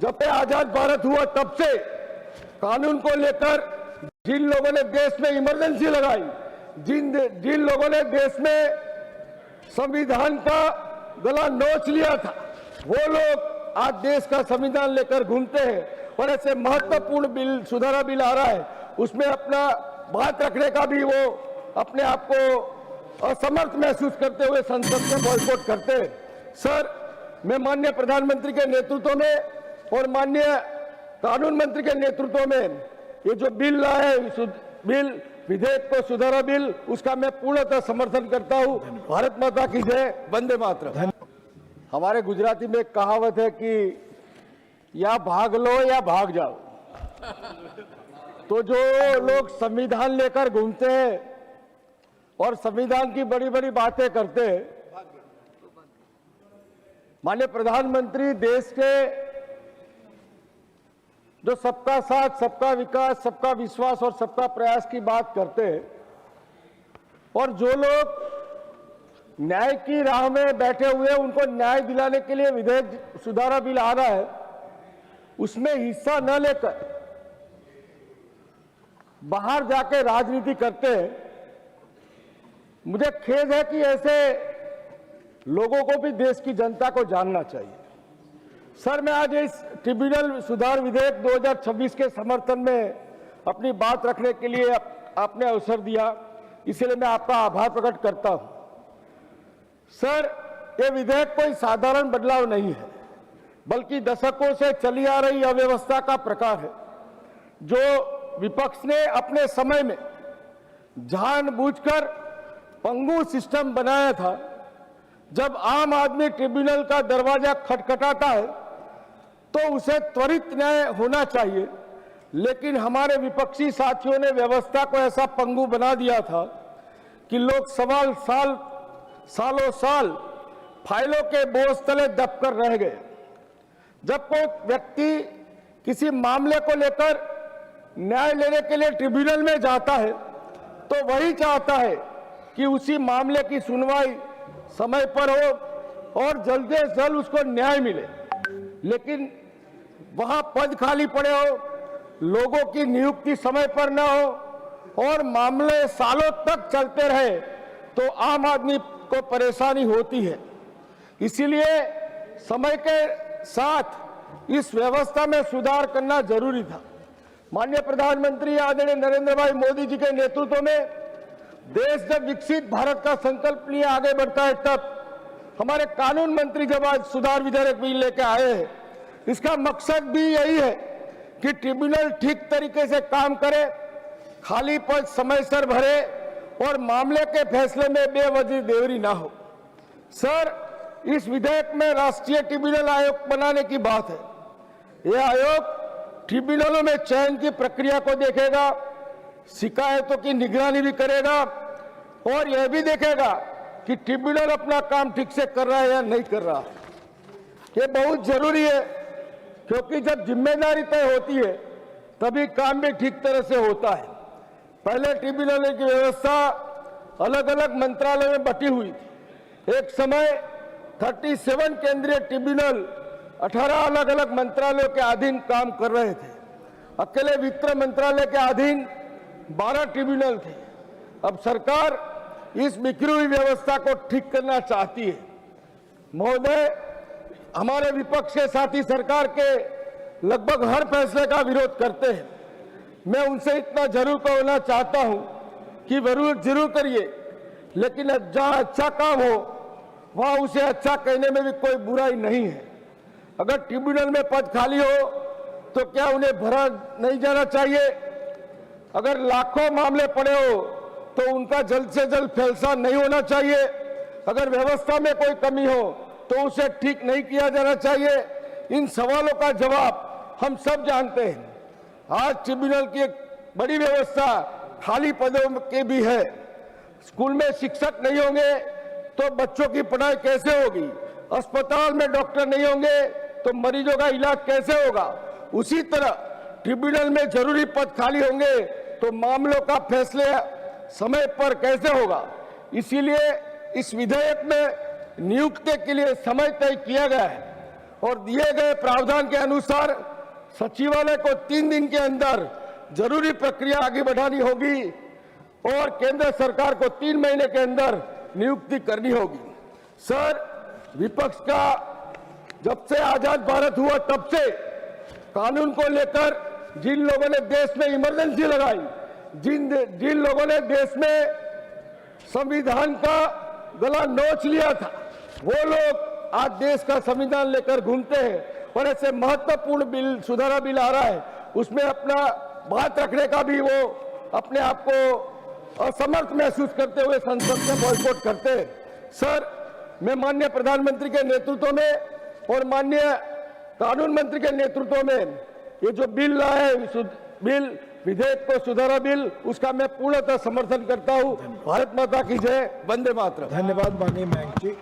जब से आजाद भारत हुआ तब से कानून को लेकर जिन लोगों ने देश में इमरजेंसी लगाई, जिन लोगों ने देश में संविधान का गला नोच लिया था, वो लोग आज देश का संविधान लेकर घूमते हैं और ऐसे महत्वपूर्ण बिल, सुधारा बिल आ रहा है, उसमें अपना बात रखने का भी वो अपने आप को असमर्थ महसूस करते हुए संसद में बॉयकॉट करते हैं। सर, मैं माननीय प्रधानमंत्री के नेतृत्व में और माननीय कानून मंत्री के नेतृत्व में ये जो बिल लाए बिल विधेयक को सुधारा बिल, उसका मैं पूर्णतः समर्थन करता हूं। भारत माता की जय, वंदे मातरम। हमारे गुजराती में एक कहावत है कि या भाग लो या भाग जाओ। तो जो लोग संविधान लेकर घूमते हैं और संविधान की बड़ी बड़ी बातें करते हैं, माननीय प्रधानमंत्री देश के जो सबका साथ, सबका विकास, सबका विश्वास और सबका प्रयास की बात करते हैं, और जो लोग न्याय की राह में बैठे हुए उनको न्याय दिलाने के लिए विधेयक सुधारा बिल आ रहा है, उसमें हिस्सा न लेकर बाहर जाके राजनीति करते हैं। मुझे खेद है कि ऐसे लोगों को भी देश की जनता को जानना चाहिए। सर, मैं आज इस ट्रिब्यूनल सुधार विधेयक 2026 के समर्थन में अपनी बात रखने के लिए आपने अवसर दिया, इसलिए मैं आपका आभार प्रकट करता हूं। सर, ये विधेयक कोई साधारण बदलाव नहीं है, बल्कि दशकों से चली आ रही अव्यवस्था का प्रकार है, जो विपक्ष ने अपने समय में जानबूझकर पंगु सिस्टम बनाया था। जब आम आदमी ट्रिब्यूनल का दरवाजा खटखटाता है तो उसे त्वरित न्याय होना चाहिए, लेकिन हमारे विपक्षी साथियों ने व्यवस्था को ऐसा पंगु बना दिया था कि लोग सालों साल फाइलों के बोझ तले दबकर रह गए। जब कोई व्यक्ति किसी मामले को लेकर न्याय लेने के लिए ट्रिब्यूनल में जाता है तो वही चाहता है कि उसी मामले की सुनवाई समय पर हो और जल्द से जल्द उसको न्याय मिले, लेकिन वहां पद खाली पड़े हो, लोगों की नियुक्ति समय पर न हो और मामले सालों तक चलते रहे तो आम आदमी को परेशानी होती है। इसीलिए समय के साथ इस व्यवस्था में सुधार करना जरूरी था। माननीय प्रधानमंत्री आदरणीय नरेंद्र भाई मोदी जी के नेतृत्व में देश जब विकसित भारत का संकल्प लिए आगे बढ़ता है, तब हमारे कानून मंत्री जब आज सुधार विधेयक बिल लेके आए हैं, इसका मकसद भी यही है कि ट्रिब्यूनल ठीक तरीके से काम करे, खाली पद समय से भरे और मामले के फैसले में बेवजह देरी ना हो। सर, इस विधेयक में राष्ट्रीय ट्रिब्यूनल आयोग बनाने की बात है। यह आयोग ट्रिब्यूनलों में चयन की प्रक्रिया को देखेगा, शिकायतों की निगरानी भी करेगा और यह भी देखेगा कि ट्रिब्यूनल अपना काम ठीक से कर रहा है या नहीं कर रहा। ये बहुत जरूरी है, क्योंकि जब जिम्मेदारी तय होती है तभी काम भी ठीक तरह से होता है। पहले ट्रिब्यूनल की व्यवस्था अलग अलग मंत्रालय में बटी हुई थी। एक समय 37 केंद्रीय ट्रिब्यूनल 18 अलग अलग मंत्रालयों के अधीन काम कर रहे थे। अकेले वित्त मंत्रालय के अधीन 12 ट्रिब्यूनल थे। अब सरकार इस बिखरी हुई व्यवस्था को ठीक करना चाहती है। महोदय, हमारे विपक्ष के साथी सरकार के लगभग हर फैसले का विरोध करते हैं। मैं उनसे इतना जरूर कहना चाहता हूं कि विरोध जरूर करिए, लेकिन जहां अच्छा काम हो वहां उसे अच्छा कहने में भी कोई बुराई नहीं है। अगर ट्रिब्यूनल में पद खाली हो तो क्या उन्हें भरा नहीं जाना चाहिए? अगर लाखों मामले पड़े हो तो उनका जल्द से जल्द फैसला नहीं होना चाहिए? अगर व्यवस्था में कोई कमी हो तो उसे ठीक नहीं किया जाना चाहिए? इन सवालों का जवाब हम सब जानते हैं। आज ट्रिब्यूनल की एक बड़ी व्यवस्था खाली पदों की भी है। स्कूल में शिक्षक नहीं होंगे तो बच्चों की पढ़ाई कैसे होगी? अस्पताल में डॉक्टर नहीं होंगे तो मरीजों का इलाज कैसे होगा? उसी तरह ट्रिब्यूनल में जरूरी पद खाली होंगे तो मामलों का फैसले समय पर कैसे होगा? इसीलिए इस विधेयक में नियुक्ति के लिए समय तय किया गया है और दिए गए प्रावधान के अनुसार सचिवालय को 3 दिन के अंदर जरूरी प्रक्रिया आगे बढ़ानी होगी और केंद्र सरकार को 3 महीने के अंदर नियुक्ति करनी होगी। सर, विपक्ष का जब से आजाद भारत हुआ तब से कानून को लेकर जिन लोगों ने देश में इमरजेंसी लगाई, जिन लोगों ने देश में संविधान का गला नोच लिया था, वो लोग आज देश का संविधान लेकर घूमते हैं और ऐसे महत्वपूर्ण बिल, सुधारा बिल आ रहा है, उसमें अपना बात रखने का भी वो अपने आप को असमर्थ महसूस करते हुए संसद में बॉयकॉट करते हैं। सर, मैं माननीय प्रधानमंत्री के नेतृत्व में और माननीय कानून मंत्री के नेतृत्व में ये जो बिल लाए हैं, बिल विधेयक को सुधारा बिल, उसका मैं पूर्णतः समर्थन करता हूं। भारत माता की जय, वंदे मातरम। धन्यवाद माननीय मयंक जी।